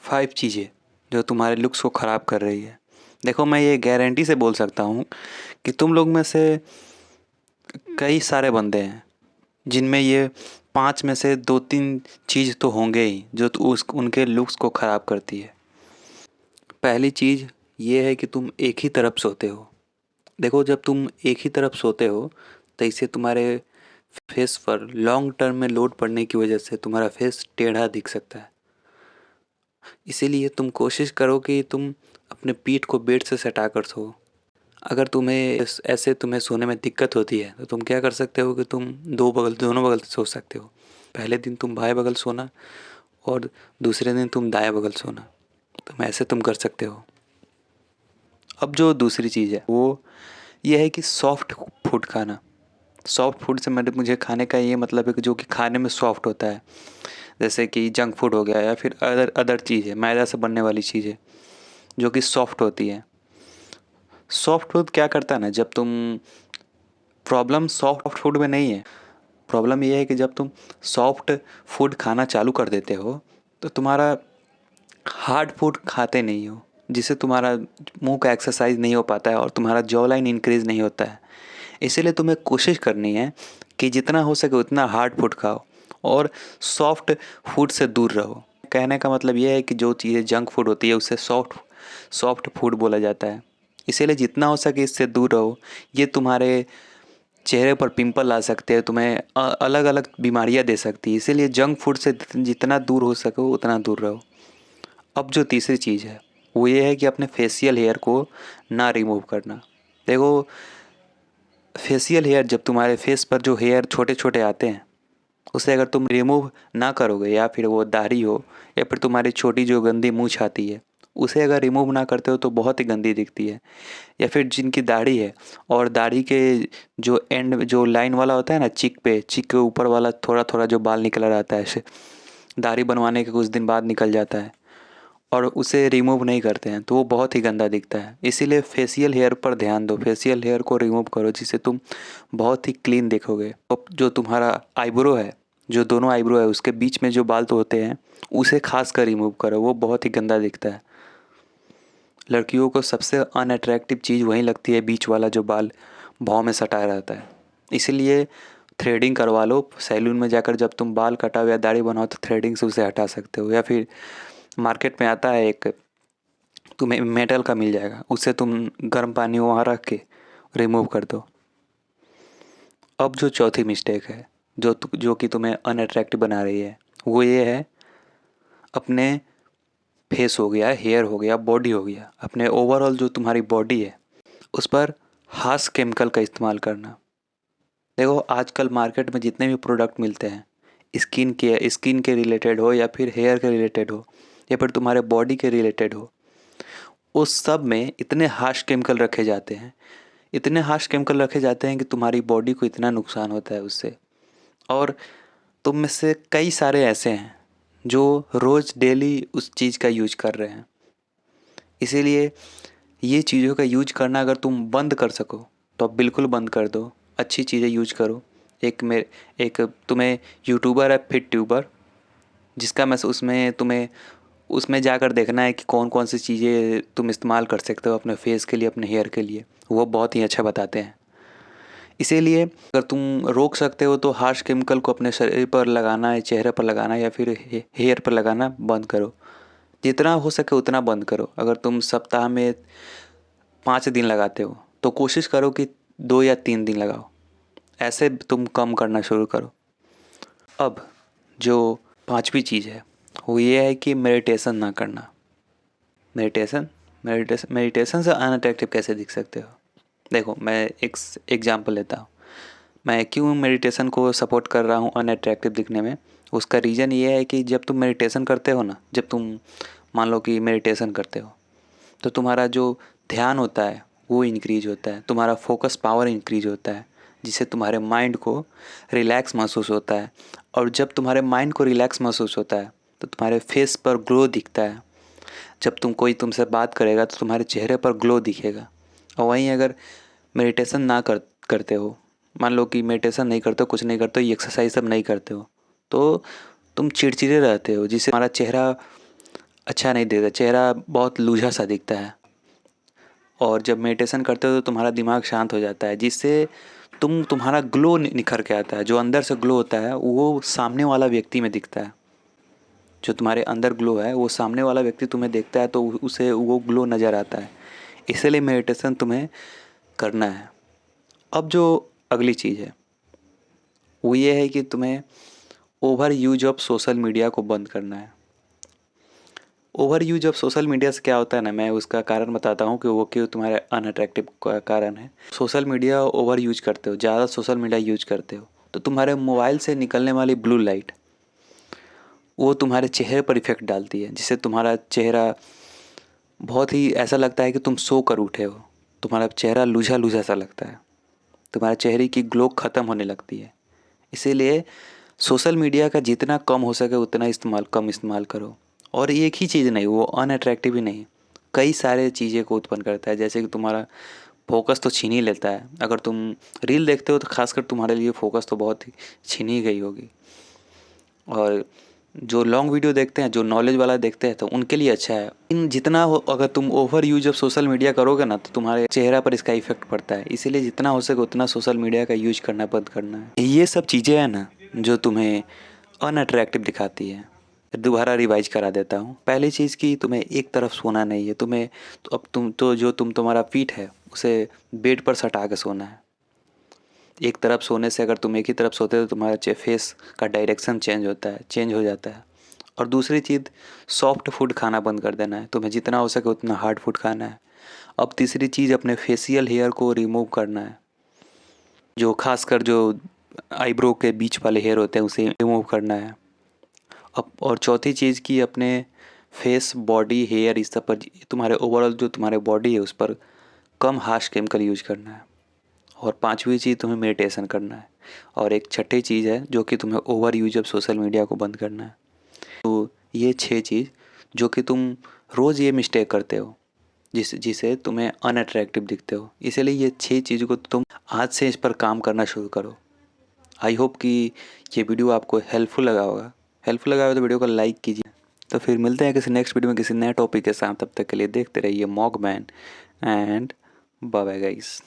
5 चीज़ें जो तुम्हारे लुक्स को ख़राब कर रही है। देखो, मैं ये गारंटी से बोल सकता हूँ कि तुम लोग में से कई सारे बंदे हैं जिनमें ये 5 में से 2-3 चीज़ तो होंगे ही जो तो उस उनके लुक्स को ख़राब करती है। पहली चीज़ ये है कि तुम एक ही तरफ सोते हो। देखो, जब तुम एक ही तरफ सोते हो तो इससे तुम्हारे फेस पर लॉन्ग टर्म में लोड पड़ने की वजह से तुम्हारा फेस टेढ़ा दिख सकता है। इसीलिए तुम कोशिश करो कि तुम अपने पीठ को बेड से सटा कर सो। अगर ऐसे तुम्हें सोने में दिक्कत होती है तो तुम क्या कर सकते हो कि तुम दोनों बगल से सो सकते हो। पहले दिन तुम बाएं बगल सोना और दूसरे दिन तुम दाएं बगल सोना। तुम ऐसे कर सकते हो। अब जो दूसरी चीज़ है वो ये है कि सॉफ्ट फूड खाना। सॉफ्ट फूड से मुझे खाने का ये मतलब है कि जो कि खाने में सॉफ्ट होता है, जैसे कि जंक फूड हो गया या फिर अदर अदर चीज़ें, मैदा से बनने वाली चीज़ें जो कि सॉफ्ट होती हैं। सॉफ्ट फूड क्या करता है ना, जब तुम प्रॉब्लम सॉफ्ट फूड में नहीं है। प्रॉब्लम ये है कि जब तुम सॉफ्ट फूड खाना चालू कर देते हो तो तुम्हारा हार्ड फूड खाते नहीं हो, जिससे तुम्हारा मुंह का एक्सरसाइज नहीं हो पाता है और तुम्हारा जॉ लाइन इंक्रीज नहीं होता है। इसीलिए तुम्हें कोशिश करनी है कि जितना हो सके उतना हार्ड फूड खाओ और सॉफ्ट फूड से दूर रहो। कहने का मतलब ये है कि जो चीज़ें जंक फूड होती है उसे सॉफ्ट सॉफ्ट फूड बोला जाता है। इसीलिए जितना हो सके इससे दूर रहो। ये तुम्हारे चेहरे पर पिंपल ला सकते हैं, तुम्हें अलग अलग बीमारियां दे सकती है। इसीलिए जंक फूड से जितना दूर हो सके उतना दूर रहो। अब जो तीसरी चीज़ है वो ये है कि अपने फेशियल हेयर को ना रिमूव करना। देखो, फेशियल हेयर, जब तुम्हारे फेस पर जो हेयर छोटे छोटे आते हैं उसे अगर तुम रिमूव ना करोगे, या फिर वो दाढ़ी हो या फिर तुम्हारी छोटी जो गंदी मूंछ आती है उसे अगर रिमूव ना करते हो तो बहुत ही गंदी दिखती है। या फिर जिनकी दाढ़ी है और दाढ़ी के जो एंड जो लाइन वाला होता है ना, चिक के ऊपर वाला थोड़ा थोड़ा जो बाल निकल आता है ऐसे, दाढ़ी बनवाने के कुछ दिन बाद निकल जाता है और उसे रिमूव नहीं करते हैं तो वो बहुत ही गंदा दिखता है। इसीलिए फेशियल हेयर पर ध्यान दो, फेशियल हेयर को रिमूव करो जिससे तुम बहुत ही क्लीन दिखोगे। तो जो तुम्हारा आईब्रो है, जो दोनों आईब्रो है उसके बीच में जो बाल तो होते हैं उसे खास कर रिमूव करो, वो बहुत ही गंदा दिखता है। लड़कियों को सबसे अनअट्रैक्टिव चीज़ वही लगती है, बीच वाला जो बाल भाव में सटाया रहता है। इसीलिए थ्रेडिंग करवा लो सैलून में जाकर। जब तुम बाल कटाओ या दाढ़ी बनाओ तो थ्रेडिंग से उसे हटा सकते हो, या फिर मार्केट में आता है एक, तुम्हें मेटल का मिल जाएगा, उससे तुम गर्म पानी वहाँ रख के रिमूव कर दो। अब जो चौथी मिस्टेक है जो कि तुम्हें अनअट्रैक्टिव बना रही है वो ये है, अपने फेस हो गया, हेयर हो गया, बॉडी हो गया, अपने ओवरऑल जो तुम्हारी बॉडी है उस पर हार्श केमिकल का इस्तेमाल करना। देखो, आजकल मार्केट में जितने भी प्रोडक्ट मिलते हैं, स्किन के रिलेटेड हो या फिर हेयर के रिलेटेड हो या फिर तुम्हारे बॉडी के रिलेटेड हो, उस सब में इतने हार्श केमिकल रखे जाते हैं, इतने हार्श केमिकल रखे जाते हैं कि तुम्हारी बॉडी को इतना नुकसान होता है उससे। और तुम में से कई सारे ऐसे हैं जो रोज़ डेली उस चीज़ का यूज कर रहे हैं। इसीलिए ये चीज़ों का यूज करना अगर तुम बंद कर सको तो अब बिल्कुल बंद कर दो, अच्छी चीज़ें यूज करो। एक तुम्हें यूट्यूबर है फिट ट्यूबर, जिसका मैं उसमें तुम्हें उसमें जाकर देखना है कि कौन कौन सी चीज़ें तुम इस्तेमाल कर सकते हो अपने फेस के लिए, अपने हेयर के लिए। वो बहुत ही अच्छा बताते हैं। इसीलिए अगर तुम रोक सकते हो तो हार्श केमिकल को अपने शरीर पर लगाना है, चेहरे पर लगाना है या फिर हेयर पर लगाना बंद करो। जितना हो सके उतना बंद करो। अगर तुम सप्ताह में 5 दिन लगाते हो तो कोशिश करो कि 2 या 3 दिन लगाओ। ऐसे तुम कम करना शुरू करो। अब जो पांचवी चीज़ है वो ये है कि मेडिटेशन ना करना। मेडिटेशन मेडिटेशन से अनअट्रैक्टिव कैसे दिख सकते हो? देखो, मैं एक एग्जांपल लेता हूँ। मैं क्यों मेडिटेशन को सपोर्ट कर रहा हूँ अनअट्रैक्टिव दिखने में। उसका रीज़न ये है कि जब तुम मेडिटेशन करते हो ना, जब तुम मान लो कि मेडिटेशन करते हो तो तुम्हारा जो ध्यान होता है वो इंक्रीज होता है, तुम्हारा फोकस पावर इंक्रीज होता है, जिससे तुम्हारे माइंड को रिलैक्स महसूस होता है। और जब तुम्हारे माइंड को रिलैक्स महसूस होता है तो तुम्हारे फेस पर ग्लो दिखता है। जब कोई तुमसे बात करेगा तो तुम्हारे चेहरे पर ग्लो दिखेगा। और वहीं अगर मेडिटेशन ना करते हो, मान लो कि मेडिटेशन नहीं करते हो, कुछ नहीं करते हो, ये एक्सरसाइज सब नहीं करते हो, तो तुम चिड़चिड़े रहते हो, जिससे हमारा चेहरा अच्छा नहीं दिखता, चेहरा बहुत लूझा सा दिखता है। और जब मेडिटेशन करते हो तो तुम्हारा दिमाग शांत हो जाता है, जिससे तुम्हारा ग्लो निखर के आता है। जो अंदर से ग्लो होता है वो सामने वाला व्यक्ति में दिखता है। जो तुम्हारे अंदर ग्लो है वो सामने वाला व्यक्ति तुम्हें देखता है तो उसे वो ग्लो नज़र आता है। इसीलिए मेडिटेशन तुम्हें करना है। अब जो अगली चीज़ है वो ये है कि तुम्हें over use of social media को बंद करना है। Over use of social media से क्या होता है ना, मैं उसका कारण बताता हूँ कि वो क्यों तुम्हारे अनअट्रैक्टिव का कारण है। सोशल मीडिया ओवर यूज करते हो, ज़्यादा सोशल मीडिया यूज करते हो तो तुम्हारे मोबाइल से निकलने वाली ब्लू लाइट वो तुम्हारे चेहरे पर इफेक्ट डालती है, जिससे तुम्हारा चेहरा बहुत ही ऐसा लगता है कि तुम सो कर उठे हो। तुम्हारा चेहरा लूझा लूझा सा लगता है, तुम्हारे चेहरे की ग्लो ख़त्म होने लगती है। इसीलिए सोशल मीडिया का जितना कम हो सके उतना कम इस्तेमाल करो। और एक ही चीज़ नहीं, वो अनअट्रैक्टिव ही नहीं, कई सारे चीज़ें को उत्पन्न करता है। जैसे कि तुम्हारा फोकस तो छीन ही लेता है। अगर तुम रील देखते हो तो खासकर तुम्हारे लिए फोकस तो बहुत ही छीन ही गई होगी। और जो लॉन्ग वीडियो देखते हैं, जो नॉलेज वाला देखते हैं तो उनके लिए अच्छा है। इन जितना हो, अगर तुम over use of social media करोगे ना तो तुम्हारे चेहरा पर इसका इफेक्ट पड़ता है। इसीलिए जितना हो सके उतना सोशल मीडिया का यूज करना बंद करना है। ये सब चीज़ें हैं ना जो तुम्हें अनअट्रैक्टिव दिखाती है। दोबारा रिवाइज करा देता हूँ। पहली चीज़ की तुम्हें एक तरफ सोना नहीं है, तुम्हें तो अब तुम्हारा पीठ है उसे बेड पर सटा के सोना है। एक तरफ सोने से अगर तुम एक ही तरफ सोते हो तो तुम्हारा फेस का डायरेक्शन चेंज हो जाता है। और दूसरी चीज़, सॉफ्ट फूड खाना बंद कर देना है। तुम्हें जितना हो सके उतना हार्ड फूड खाना है। अब तीसरी चीज़, अपने फेशियल हेयर को रिमूव करना है। जो खासकर जो आईब्रो के बीच वाले हेयर होते हैं उसे रिमूव करना है। अब और चौथी चीज़ की, अपने फेस, बॉडी, हेयर, इस सब पर तुम्हारे ओवरऑल जो तुम्हारे बॉडी है उस पर कम हार्श केमिकल यूज करना है। और पांचवी चीज़, तुम्हें मेडिटेशन करना है। और एक छठी चीज़ है जो कि तुम्हें over use of social media को बंद करना है। तो ये 6 चीज़ जो कि तुम रोज़ ये मिस्टेक करते हो, जिसे तुम्हें अनअट्रैक्टिव दिखते हो, इसीलिए ये 6 चीज़ों को तुम आज से इस पर काम करना शुरू करो। आई होप कि ये वीडियो आपको हेल्पफुल लगा होगा। तो वीडियो को लाइक कीजिए। तो फिर मिलते हैं किसी नेक्स्ट वीडियो में किसी नए टॉपिक के साथ। तब तक के लिए देखते रहिए मॉकमैन एंड बाय बाय गाइस।